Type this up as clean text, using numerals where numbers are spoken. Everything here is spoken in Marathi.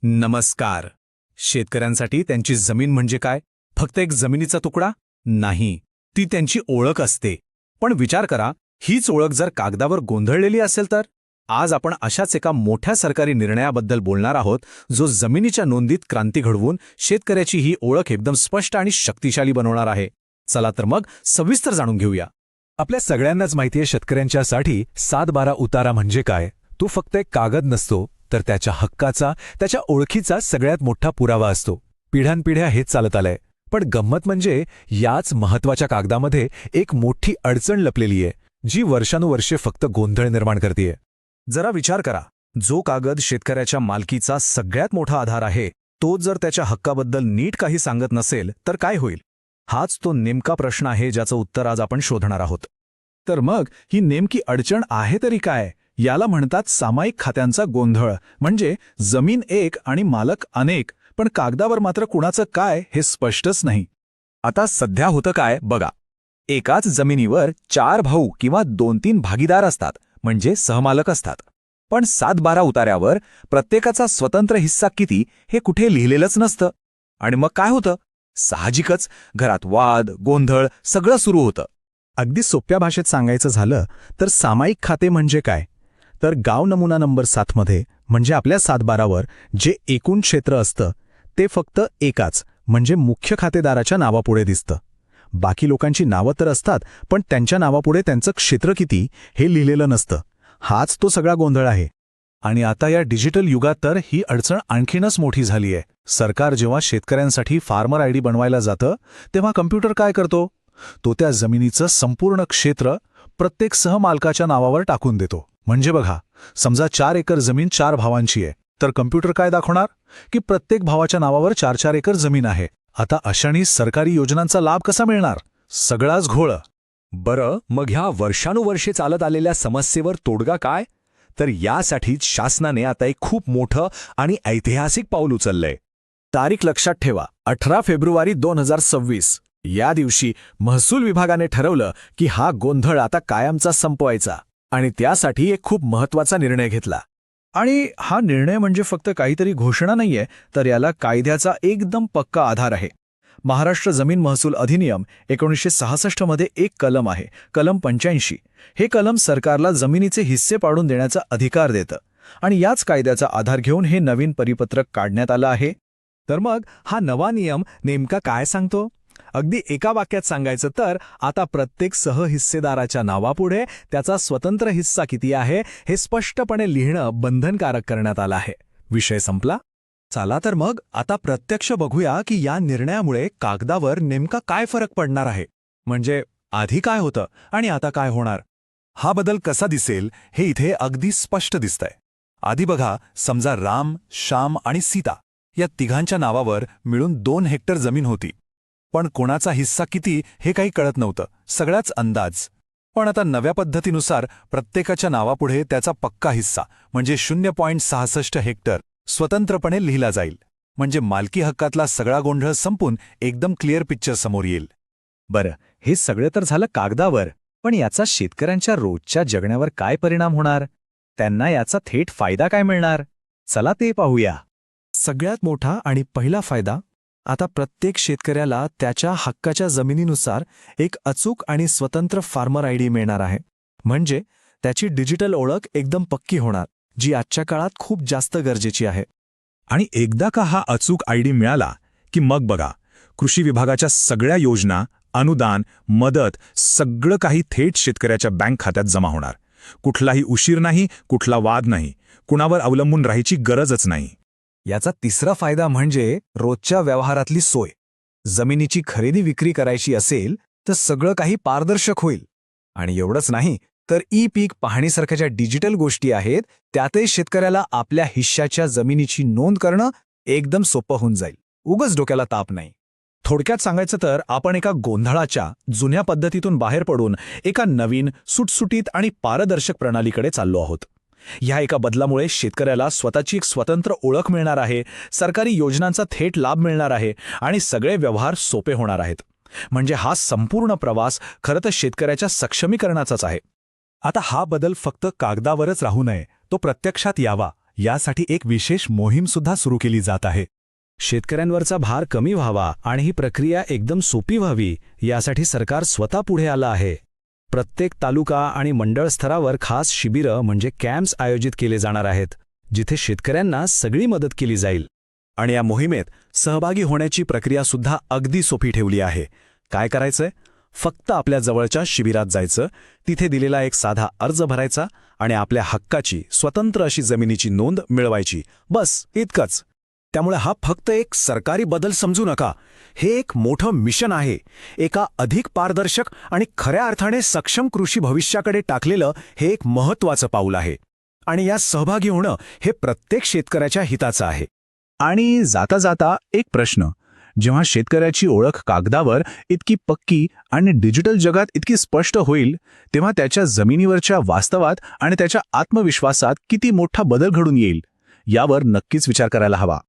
नमस्कार. शेतकऱ्यांसाठी त्यांची जमीन म्हणजे काय? फक्त एक जमिनीचा तुकडा? नाही, ती त्यांची ओळख असते. पण विचार करा, हीच ओळख जर कागदावर गोंधळलेली असेल तर? आज आपण अशाच एका मोठ्या सरकारी निर्णयाबद्दल बोलणार आहोत, जो जमिनीच्या नोंदीत क्रांती घडवून शेतकऱ्याची ही ओळख एकदम स्पष्ट आणि शक्तिशाली बनवणार आहे. चला तर मग सविस्तर जाणून घेऊया. आपल्या सगळ्यांनाच माहितीये शेतकऱ्यांच्यासाठी 7/12 उतारा म्हणजे काय. तो फक्त एक कागद नसतो, तर त्याच्या हक्काचा, त्याच्या ओळखीचा सगळ्यात मोठा पुरावा असतो. पिढ्यानपिढ्या हेच चालत आलंय. पण गंमत म्हणजे याच महत्वाच्या कागदामध्ये एक मोठी अडचण लपलेली आहे, जी वर्षानुवर्षे फक्त गोंधळ निर्माण करतेय. जरा विचार करा, जो कागद शेतकऱ्याच्या मालकीचा सगळ्यात मोठा आधार आहे, तो जर त्याच्या हक्काबद्दल नीट काही सांगत नसेल तर काय होईल? हाच तो नेमका प्रश्न आहे ज्याचं उत्तर आज आपण शोधणार आहोत. तर मग ही नेमकी अडचण आहे तरी काय? याला म्हणतात सामायिक खात्यांचा गोंधळ. म्हणजे जमीन एक आणि मालक अनेक, पण कागदावर मात्र कुणाचं काय हे स्पष्टच नाही. आता सध्या होतं काय बघा. एकाच जमिनीवर 4 भाऊ किंवा 2-3 भागीदार असतात, म्हणजे सहमालक असतात. पण 7/12 उतार्यावर प्रत्येकाचा स्वतंत्र हिस्सा किती हे कुठे लिहिलेलंच नसतं. आणि मग काय होतं? साहजिकच घरात वाद, गोंधळ सगळं सुरू होतं. अगदी सोप्या भाषेत सांगायचं झालं तर सामायिक खाते म्हणजे काय? तर गाव नमुना नंबर 7 मध्ये म्हणजे आपल्या 7/12वर जे एकूण क्षेत्र असतं ते फक्त एकाच म्हणजे मुख्य खातेदाराच्या नावापुढे दिसतं. बाकी लोकांची नावं तर असतात, पण त्यांच्या नावापुढे त्यांचं क्षेत्र किती हे लिहिलेलं नसतं. हाच तो सगळा गोंधळ आहे. आणि आता या डिजिटल युगात तर ही अडचण आणखीनच मोठी झाली आहे. सरकार जेव्हा शेतकऱ्यांसाठी फार्मर आयडी बनवायला जातं, तेव्हा कम्प्युटर काय करतो? तो त्या जमिनीचं संपूर्ण क्षेत्र प्रत्येक सहमालकाच्या नावावर टाकून देतो. म्हणजे बघा, समजा 4 एकर जमीन 4 भावांची आहे, तर कम्प्युटर काय दाखवणार? की प्रत्येक भावाच्या नावावर 4-4 एकर जमीन आहे. आता अशाने सरकारी योजनांचा लाभ कसा मिळणार? सगळाच घोळ. बरं, मग ह्या वर्षानुवर्षे चालत आलेल्या समस्येवर तोडगा काय? तर यासाठीच शासनाने आता एक खूप मोठं आणि ऐतिहासिक पाऊल उचललंय. तारीख लक्षात ठेवा, 18 फेब्रुवारी 2026. या दिवशी महसूल विभागाने ठरवलं की हा गोंधळ आता कायमचा संपवायचा. आणि त्यासाठी एक खूप महत्वाचा निर्णय घेतला. आणि हा निर्णय म्हणजे फक्त काहीतरी घोषणा नाहीये, तर याला कायद्याचा एकदम पक्का आधार आहे. महाराष्ट्र जमीन महसूल अधिनियम 1966 मध्ये एक कलम आहे, कलम 85. हे कलम सरकारला जमिनीचे हिस्से पाडून देण्याचा अधिकार देतं. आणि याच कायद्याचा आधार घेऊन हे नवीन परिपत्रक काढण्यात आलं आहे. तर मग हा नवा नियम नेमका काय सांगतो? अगदी एका वाक्यात सांगायचं तर आता प्रत्येक सहहिस्सेदाराच्या नावापुढे त्याचा स्वतंत्र हिस्सा किती आहे हे स्पष्टपणे लिहिणं बंधनकारक करण्यात आलं आहे. विषय संपला. चला तर मग आता प्रत्यक्ष बघूया की या निर्णयामुळे कागदावर नेमका काय फरक पडणार आहे. म्हणजे आधी काय होतं आणि आता काय होणार. हा बदल कसा दिसेल हे इथे अगदी स्पष्ट दिसतंय. आधी बघा, समजा राम, श्याम आणि सीता या तिघांच्या नावावर मिळून 2 हेक्टर जमीन होती. पण कोणाचा हिस्सा किती हे काही कळत नव्हतं, सगळ्याच अंदाज. पण आता नव्या पद्धतीनुसार प्रत्येकाच्या नावापुढे त्याचा पक्का हिस्सा म्हणजे 0.66 हेक्टर स्वतंत्रपणे लिहिला जाईल. म्हणजे मालकी हक्कातला सगळा गोंधळ संपून एकदम क्लिअर पिक्चर समोर येईल. बरं, हे सगळं तर झालं कागदावर, पण याचा शेतकऱ्यांच्या रोजच्या जगण्यावर काय परिणाम होणार? त्यांना याचा थेट फायदा काय मिळणार? चला ते पाहूया. सगळ्यात मोठा आणि पहिला फायदा, आता प्रत्येक शेतकऱ्याला त्याच्या हक्काच्या जमिनीनुसार एक अचूक आणि स्वतंत्र फार्मर आयडी मिळणार आहे. म्हणजे त्याची डिजिटल ओळख एकदम पक्की होणार, जी आजच्या काळात खूप जास्त गरजेची आहे. आणि एकदा का हा अचूक आयडी मिळाला की मग बघा, कृषी विभागाच्या सगळ्या योजना, अनुदान, मदत सगळं काही थेट शेतकऱ्याच्या बँक खात्यात जमा होणार. कुठलाही उशीर नाही, कुठला वाद नाही, कुणावर अवलंबून राहायची गरजच नाही. याचा तिसरा फायदा म्हणजे रोजच्या व्यवहारातली सोय. जमिनीची खरेदी विक्री करायची असेल तर सगळं काही पारदर्शक होईल. आणि एवढंच नाही तर ई-पीक पाहणीसारख्या ज्या डिजिटल गोष्टी आहेत त्यातही शेतकऱ्याला आपल्या हिश्श्याच्या जमिनीची नोंद करणं एकदम सोपं होऊन जाईल. उगाच डोक्याला ताप नाही. थोडक्यात सांगायचं तर आपण एका गोंधळाच्या जुन्या पद्धतीतून बाहेर पडून एका नवीन, सुटसुटीत आणि पारदर्शक प्रणालीकडे चाललो आहोत. ह्या एका बदलामुळे शेतकऱ्याला स्वतःची एक स्वतंत्र ओळख मिळणार आहे, सरकारी योजनांचा थेट लाभ मिळणार आहे आणि सगळे व्यवहार सोपे होणार आहेत. म्हणजे हा संपूर्ण प्रवास खरं तर शेतकऱ्याच्या सक्षमीकरणाचाच आहे. आता हा बदल फक्त कागदावरच राहू नये, तो प्रत्यक्षात यावा यासाठी एक विशेष मोहीम सुद्धा सुरू केली जात आहे. शेतकऱ्यांवरचा भार कमी व्हावा आणि ही प्रक्रिया एकदम सोपी व्हावी यासाठी सरकार स्वतः पुढे आलं आहे. प्रत्येक तालुका आणि मंडळ स्तरावर खास शिबिरं म्हणजे कॅम्प्स आयोजित केले जाणार आहेत, जिथे शेतकऱ्यांना सगळी मदत केली जाईल. आणि या मोहिमेत सहभागी होण्याची प्रक्रिया सुद्धा अगदी सोपी ठेवली आहे. काय करायचंय? फक्त आपल्या जवळच्या शिबिरात जायचं, तिथे दिलेला एक साधा अर्ज भरायचा आणि आपल्या हक्काची स्वतंत्र अशी जमिनीची नोंद मिळवायची. बस इतकंच. त्यामुळे हा फक्त एक सरकारी बदल समजू नका. हे एक मोठं मिशन आहे. एका अधिक पारदर्शक आणि खऱ्या अर्थाने सक्षम कृषी भविष्याकडे टाकलेलं हे एक महत्त्वाचं पाऊल आहे. आणि यात सहभागी होणं हे प्रत्येक शेतकऱ्याच्या हिताचं आहे. आणि जाता जाता एक प्रश्न. जेव्हा शेतकऱ्याची ओळख कागदावर इतकी पक्की आणि डिजिटल जगात इतकी स्पष्ट होईल, तेव्हा त्याच्या जमिनीवरच्या वास्तवात आणि त्याच्या आत्मविश्वासात किती मोठा बदल घडून येईल, यावर नक्कीच विचार करायला हवा.